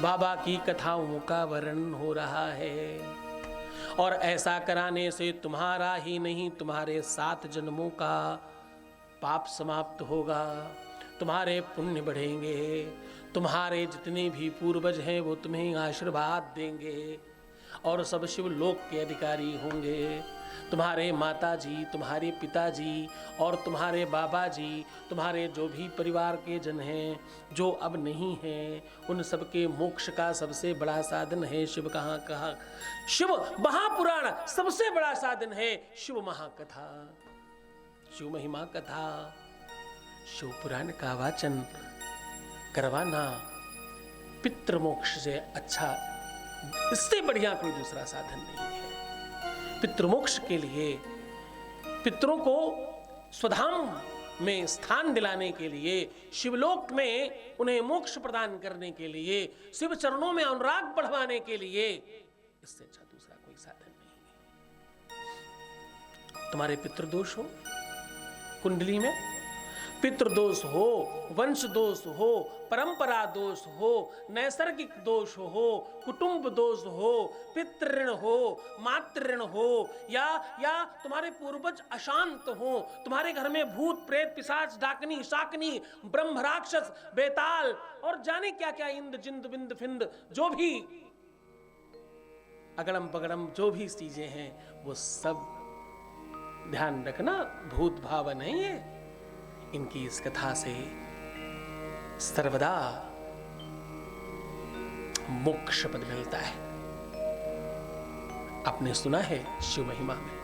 बाबा की कथाओं का वर्णन हो रहा है। और ऐसा कराने से तुम्हारा ही नहीं, तुम्हारे 7 जन्मों का पाप समाप्त होगा, तुम्हारे पुण्य बढ़ेंगे, तुम्हारे जितने भी पूर्वज हैं वो तुम्हें आशीर्वाद देंगे और सब शिवलोक के अधिकारी होंगे। तुम्हारे माताजी, तुम्हारे पिताजी और तुम्हारे बाबा जी, तुम्हारे जो भी परिवार के जन हैं जो अब नहीं हैं, उन सबके मोक्ष का सबसे बड़ा साधन है शिव कहा शिव महापुराण सबसे बड़ा साधन है शिव महाकथा, शिव महिमा कथा, शिव पुराण का वाचन करवाना पितृमोक्ष से अच्छा, इससे बढ़िया कोई दूसरा साधन नहीं है। पितृमोक्ष के लिए, पितरों को स्वधाम में स्थान दिलाने के लिए, शिवलोक में उन्हें मोक्ष प्रदान करने के लिए, शिव चरणों में अनुराग बढ़वाने के लिए, इससे अच्छा दूसरा कोई साधन नहीं है। तुम्हारे पितृदोष हो कुंडली में, पितृदोष हो, वंश दोष हो, परंपरा दोष हो, नैसर्गिक दोष हो, कुटुंब दोष हो, पितृऋण हो, मातृऋण हो, या तुम्हारे पूर्वज अशांत हो, तुम्हारे घर में भूत प्रेत पिशाच डाकनी शाकनी ब्रह्म राक्षस बेताल और जाने क्या क्या इंद्र जिंद बिंद फिंद जो भी अगड़म पगड़म जो भी चीजें हैं वो सब ध्यान रखना भूत भाव नहीं है। इनकी इस कथा से सर्वदा मोक्ष पद मिलता है। आपने सुना है शिव महिमा में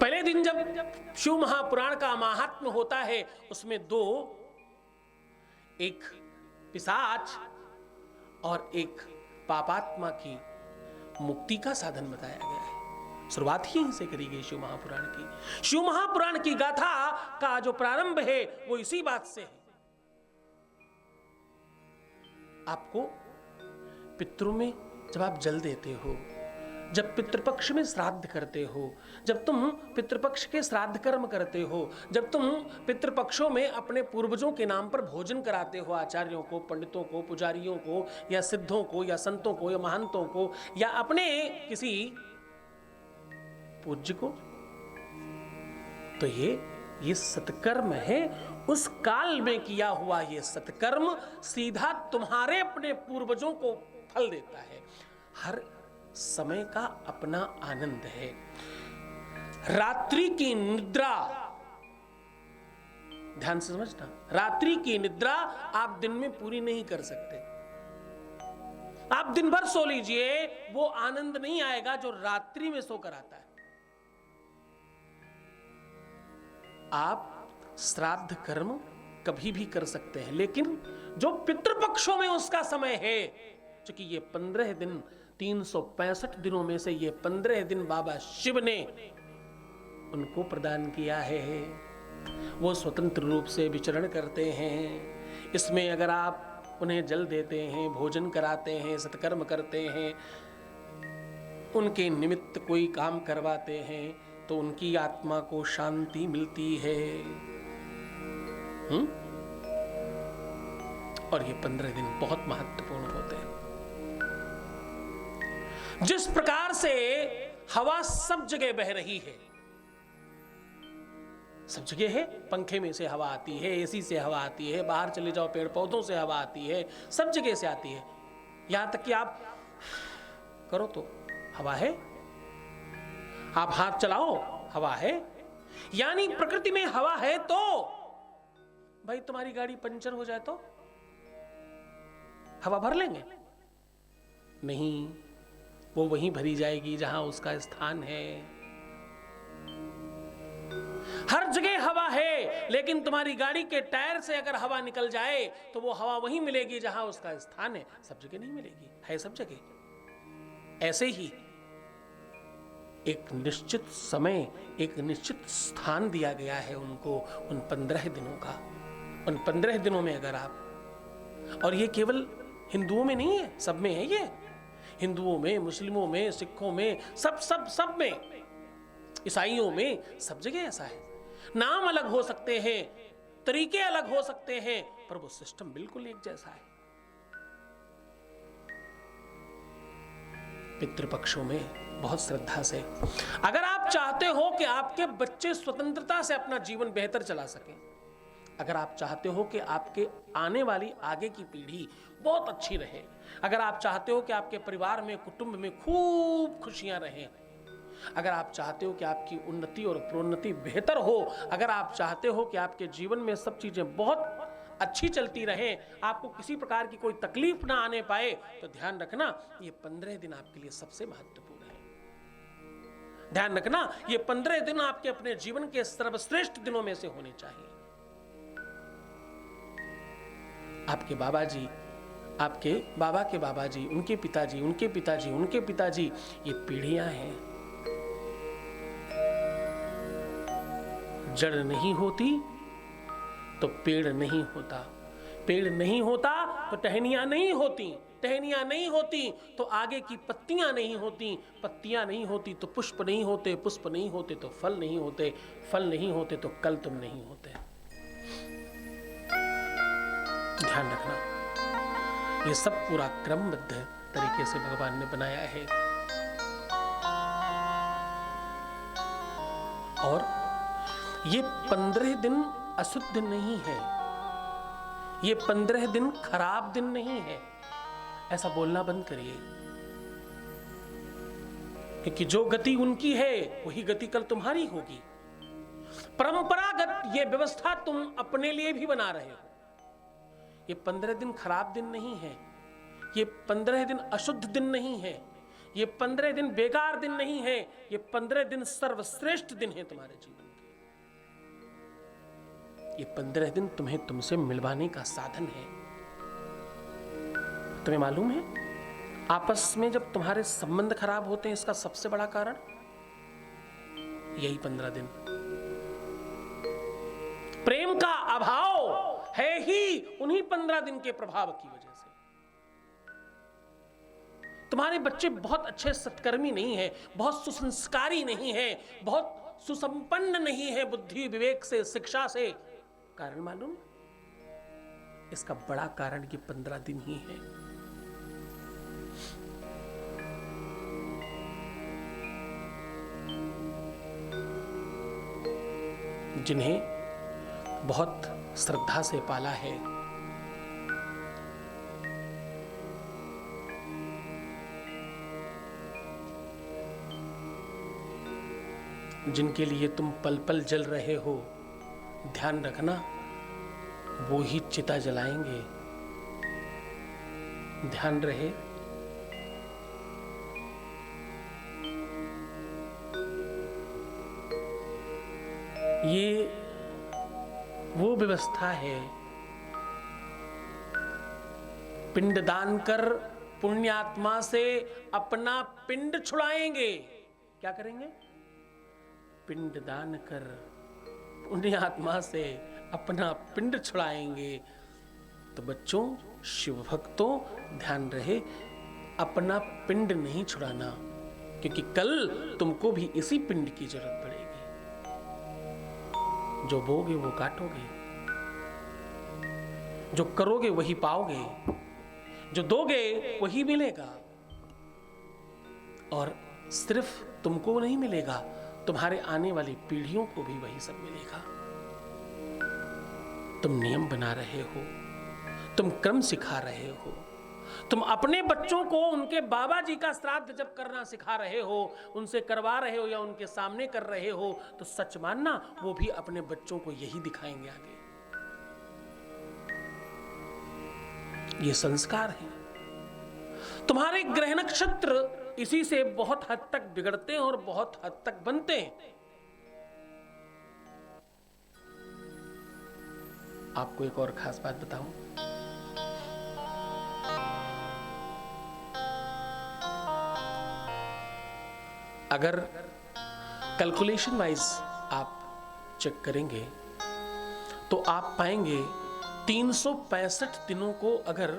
पहले दिन जब शिव महापुराण का महात्म्य होता है उसमें 2, एक पिशाच और एक पापात्मा की मुक्ति का साधन बताया गया है। शुरुआत ही से करी गई शिव महापुराण की। शिव महापुराण की गाथा का जो प्रारंभ है वो इसी बात से है। आपको पितरों में जब आप जल देते हो, जब पितृपक्ष में श्राद्ध करते हो, जब तुम पितृपक्ष के श्राद्ध कर्म करते हो, जब तुम पितृपक्षों में अपने पूर्वजों के नाम पर भोजन कराते हो, आचार्यों को, पंडितों को, पुजारियों को या सिद्धों को या संतों को या महंतों को या अपने किसी पूज्य को, तो ये सत्कर्म है। उस काल में किया हुआ ये सत्कर्म सीधा तुम्हारे अपने पूर्वजों को फल देता है। हर समय का अपना आनंद है। रात्रि की निद्रा, ध्यान से समझना, रात्रि की निद्रा आप दिन में पूरी नहीं कर सकते। आप दिन भर सो लीजिए, वो आनंद नहीं आएगा जो रात्रि में सोकर आता है। आप श्राद्ध कर्म कभी भी कर सकते हैं, लेकिन जो पितृपक्षों में उसका समय है, क्योंकि ये 15 दिन 365 दिनों में से ये 15 दिन बाबा शिव ने उनको प्रदान किया है, वो स्वतंत्र रूप से विचरण करते हैं। इसमें अगर आप उन्हें जल देते हैं, भोजन कराते हैं, सत्कर्म करते हैं, उनके निमित्त कोई काम करवाते हैं तो उनकी आत्मा को शांति मिलती है। और ये 15 दिन बहुत महत्वपूर्ण होते हैं। जिस प्रकार से हवा सब जगह बह रही है, सब जगह है, पंखे में से हवा आती है, एसी से हवा आती है, बाहर चले जाओ पेड़ पौधों से हवा आती है, सब जगह से आती है। यहां तक कि आप करो तो हवा है, आप हाथ चलाओ हवा है। यानी प्रकृति में हवा है। तो भाई तुम्हारी गाड़ी पंचर हो जाए तो हवा भर लेंगे? नहीं, वो वहीं भरी जाएगी जहां उसका स्थान है। हर जगह हवा है, लेकिन तुम्हारी गाड़ी के टायर से अगर हवा निकल जाए तो वो हवा वहीं मिलेगी जहां उसका स्थान है, सब जगह नहीं मिलेगी। है सब जगह। ऐसे ही एक निश्चित समय, एक निश्चित स्थान दिया गया है उनको, उन 15 दिनों का। उन 15 दिनों में अगर आप, और ये केवल हिंदुओं में नहीं है, सब में है ये, हिंदुओं में, मुस्लिमों में, सिखों में, सब में, ईसाइयों में, सब जगह ऐसा है। नाम अलग हो सकते हैं, तरीके अलग हो सकते हैं, पर वो सिस्टम बिल्कुल एक जैसा है। पितृपक्षों में बहुत श्रद्धा से। अगर आप चाहते हो कि आपके बच्चे स्वतंत्रता से अपना जीवन बेहतर चला सकें, अगर आप चाहते हो कि आपके आने वाली आगे की पीढ़ी बहुत अच्छी रहे, अगर आप चाहते हो कि आपके परिवार में, कुटुंब में खूब खुशियां रहें, अगर आप चाहते हो कि आपकी उन्नति और प्रोन्नति बेहतर हो, अगर आप चाहते हो कि आपके जीवन में सब चीजें बहुत अच्छी चलती रहे, आपको किसी प्रकार की कोई तकलीफ ना आने पाए, तो ध्यान रखना ये 15 दिन आपके लिए सबसे महत्वपूर्ण है। ध्यान रखना ये 15 दिन आपके अपने जीवन के सर्वश्रेष्ठ दिनों में से होने चाहिए। आपके बाबा जी, आपके बाबा के बाबा जी, उनके पिताजी, उनके पिताजी, उनके पिताजी, ये पीढ़ियां हैं। जड़ नहीं होती तो पेड़ नहीं होता, पेड़ नहीं होता तो टहनियां नहीं होती, टहनियां नहीं होती तो आगे की पत्तियां नहीं होती, पत्तियां नहीं होती तो पुष्प नहीं होते, पुष्प नहीं होते तो फल नहीं होते, फल नहीं होते तो कल तुम नहीं होते। ध्यान रखना ये सब पूरा क्रमबद्ध तरीके से भगवान ने बनाया है। और ये 15 दिन अशुद्ध नहीं है, ये 15 दिन खराब दिन नहीं है, ऐसा बोलना बंद करिए। क्योंकि जो गति उनकी है वही गति कल तुम्हारी होगी। परंपरागत ये व्यवस्था तुम अपने लिए भी बना रहे हो। ये 15 दिन खराब दिन नहीं है, ये 15 दिन अशुद्ध दिन नहीं है, ये 15 दिन बेकार दिन नहीं है, ये 15 दिन सर्वश्रेष्ठ दिन है तुम्हारे जीवन के। ये 15 दिन तुम्हें तुमसे मिलवाने का साधन है। तुम्हें मालूम है आपस में जब तुम्हारे संबंध खराब होते हैं, इसका सबसे बड़ा कारण यही 15 दिन। प्रेम का अभाव है ही उन्हीं 15 दिन के प्रभाव की वजह से। तुम्हारे बच्चे बहुत अच्छे सत्कर्मी नहीं है, बहुत सुसंस्कारी नहीं है, बहुत सुसंपन्न नहीं है बुद्धि विवेक से, शिक्षा से। कारण मालूम? इसका बड़ा कारण ये 15 दिन ही है। जिन्हें बहुत श्रद्धा से पाला है, जिनके लिए तुम पल पल जल रहे हो, ध्यान रखना वो ही चिता जलाएंगे। ध्यान रहे ये वो व्यवस्था है। पिंडदान कर पुण्यात्मा से अपना पिंड छुड़ाएंगे। क्या करेंगे? पिंडदान कर पुण्यात्मा से अपना पिंड छुड़ाएंगे। तो बच्चों, शिव भक्तों, ध्यान रहे अपना पिंड नहीं छुड़ाना, क्योंकि कल तुमको भी इसी पिंड की जरूरत पड़ेगी। जो बोगे वो काटोगे, जो करोगे वही पाओगे, जो दोगे वही मिलेगा। और सिर्फ तुमको नहीं मिलेगा, तुम्हारे आने वाली पीढ़ियों को भी वही सब मिलेगा। तुम नियम बना रहे हो, तुम क्रम सिखा रहे हो, तुम अपने बच्चों को उनके बाबा जी का श्राद्ध जब करना सिखा रहे हो, उनसे करवा रहे हो या उनके सामने कर रहे हो, तो सच मानना वो भी अपने बच्चों को यही दिखाएंगे आगे। ये संस्कार है। तुम्हारे ग्रह नक्षत्र इसी से बहुत हद तक बिगड़ते हैं और बहुत हद तक बनते हैं। आपको एक और खास बात बताऊं, अगर कैलकुलेशन वाइज आप चेक करेंगे तो आप पाएंगे 365 दिनों को अगर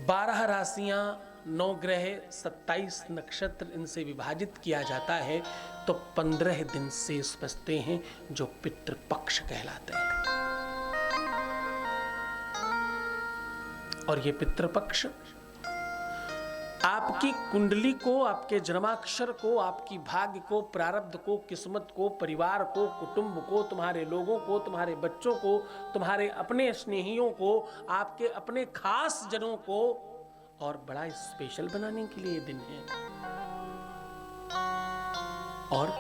12 राशियां, 9 ग्रह, 27 नक्षत्र इनसे विभाजित किया जाता है तो 15 दिन शेष बचते हैं जो पितृपक्ष कहलाते हैं। और ये पितृपक्ष आपकी कुंडली को, आपके जन्माक्षर को, आपकी भाग्य को, प्रारब्ध को, किस्मत को, परिवार को, कुटुंब को, तुम्हारे लोगों को, तुम्हारे बच्चों को, तुम्हारे अपने स्नेहियों को, आपके अपने खास जनों को और बड़ा स्पेशल बनाने के लिए दिन है। और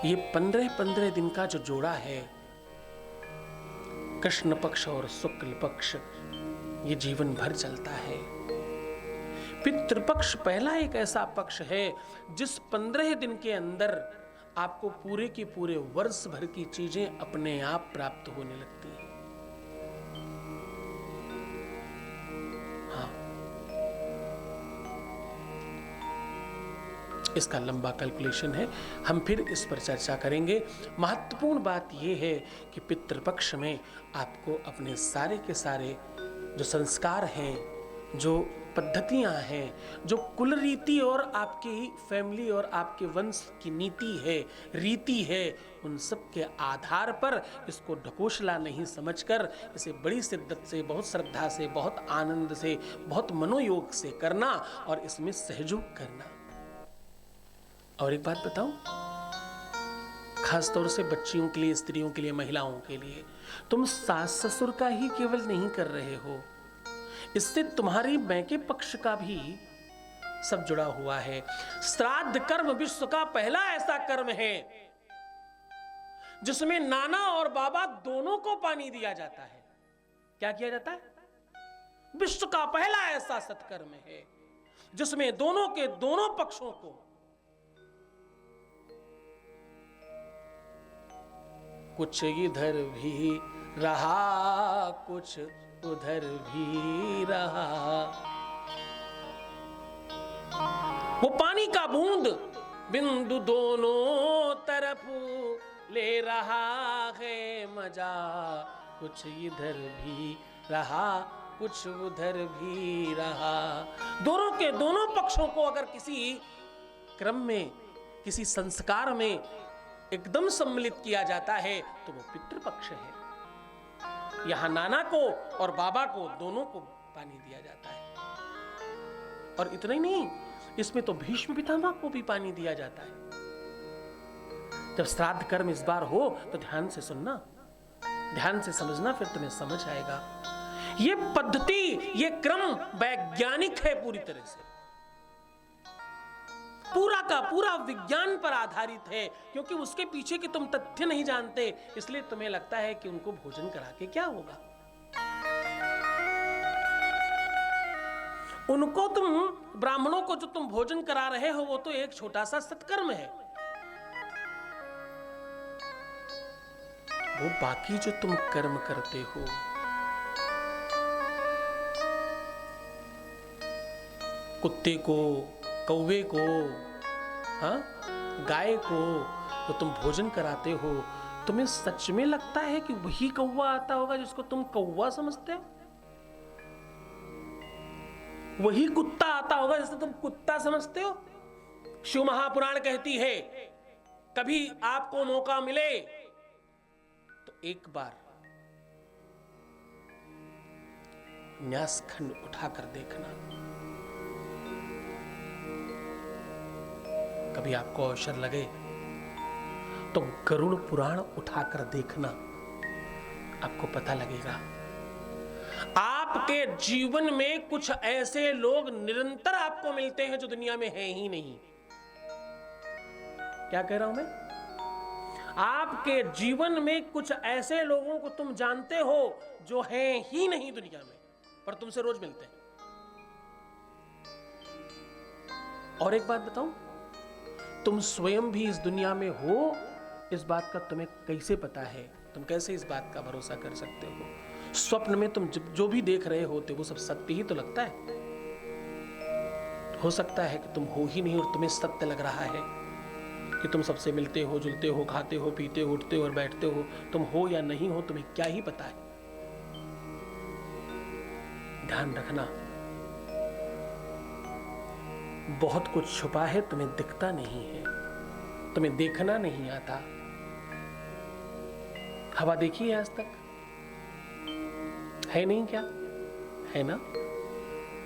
ये 15-15 दिन का जो जोड़ा है, कृष्ण पक्ष और शुक्ल पक्ष, ये जीवन भर चलता है। पितृपक्ष पहला एक ऐसा पक्ष है जिस 15 दिन के अंदर आपको पूरे के पूरे वर्ष भर की चीजें अपने आप प्राप्त होने लगती हैं। हाँ, इसका लंबा कैलकुलेशन है, हम फिर इस पर चर्चा करेंगे। महत्वपूर्ण बात यह है कि पितृपक्ष में आपको अपने सारे के सारे जो संस्कार हैं, जो पद्धतियां हैं, जो कुल रीति और आपकी फैमिली और आपके वंश की नीति है, रीति है, उन सब के आधार पर इसको ढकोसला नहीं समझकर इसे बड़ी शिद्दत से, बहुत श्रद्धा से, बहुत आनंद से, बहुत मनोयोग से करना और इसमें सहयोग करना। और एक बात बताऊं, खास तौर से बच्चियों के लिए, स्त्रियों के लिए, महिलाओं के लिए, तुम सास ससुर का ही केवल नहीं कर रहे हो, इससे तुम्हारी मैके पक्ष का भी सब जुड़ा हुआ है। श्राद्ध कर्म विश्व का पहला ऐसा कर्म है जिसमें नाना और बाबा दोनों को पानी दिया जाता है। क्या किया जाता है? विश्व का पहला ऐसा सत्कर्म है जिसमें दोनों के दोनों पक्षों को कुछ इधर भी रहा, कुछ उधर भी रहा, वो पानी का बूंद बिंदु दोनों तरफ ले रहा है मजा, कुछ इधर भी रहा, कुछ उधर भी रहा। दोनों के दोनों पक्षों को अगर किसी क्रम में, किसी संस्कार में एकदम सम्मिलित किया जाता है तो वो पितृपक्ष है। यहां नाना को और बाबा को दोनों को पानी दिया जाता है। और इतना ही नहीं, इसमें तो भीष्म पितामह को भी पानी दिया जाता है। जब श्राद्ध कर्म इस बार हो तो ध्यान से सुनना, ध्यान से समझना, फिर तुम्हें समझ आएगा। ये पद्धति, ये क्रम वैज्ञानिक है पूरी तरह से, पूरा का पूरा विज्ञान पर आधारित है, क्योंकि उसके पीछे के तुम तथ्य नहीं जानते, इसलिए तुम्हें लगता है कि उनको भोजन करा के क्या होगा। उनको तुम, ब्राह्मणों को जो तुम भोजन करा रहे हो, वो तो एक छोटा सा सत्कर्म है। वो बाकी जो तुम कर्म करते हो, कुत्ते को, कौवे को, हाँ, गाय को तो तुम भोजन कराते हो, तुम्हें सच में लगता है कि वही कौवा आता होगा जिसको तुम कौवा समझते हो? वही कुत्ता आता होगा जिसे तुम कुत्ता समझते हो? शिव महापुराण कहती है, कभी आपको मौका मिले तो एक बार न्यासखंड उठाकर देखना, कभी आपको अवसर लगे तो गरुड़ पुराण उठाकर देखना, आपको पता लगेगा। आपके जीवन में कुछ ऐसे लोग निरंतर आपको मिलते हैं जो दुनिया में है ही नहीं। क्या कह रहा हूं मैं? आपके जीवन में कुछ ऐसे लोगों को तुम जानते हो जो हैं ही नहीं दुनिया में, पर तुमसे रोज मिलते हैं। और एक बात बताऊं, तुम स्वयं भी इस दुनिया में हो, इस बात का तुम्हें कैसे पता है? तुम कैसे इस बात का भरोसा कर सकते हो? स्वप्न में तुम जो भी देख रहे होते वो सब सत्य ही तो लगता है। हो सकता है कि तुम हो ही नहीं और तुम्हें सत्य लग रहा है कि तुम सबसे मिलते हो, जुलते हो, खाते हो, पीते हो, उठते हो और बैठते हो। तुम हो या नहीं हो, तुम्हें क्या ही पता है। ध्यान रखना, बहुत कुछ छुपा है, तुम्हें दिखता नहीं है, तुम्हें देखना नहीं आता। हवा देखी है आज तक? है नहीं क्या? है ना?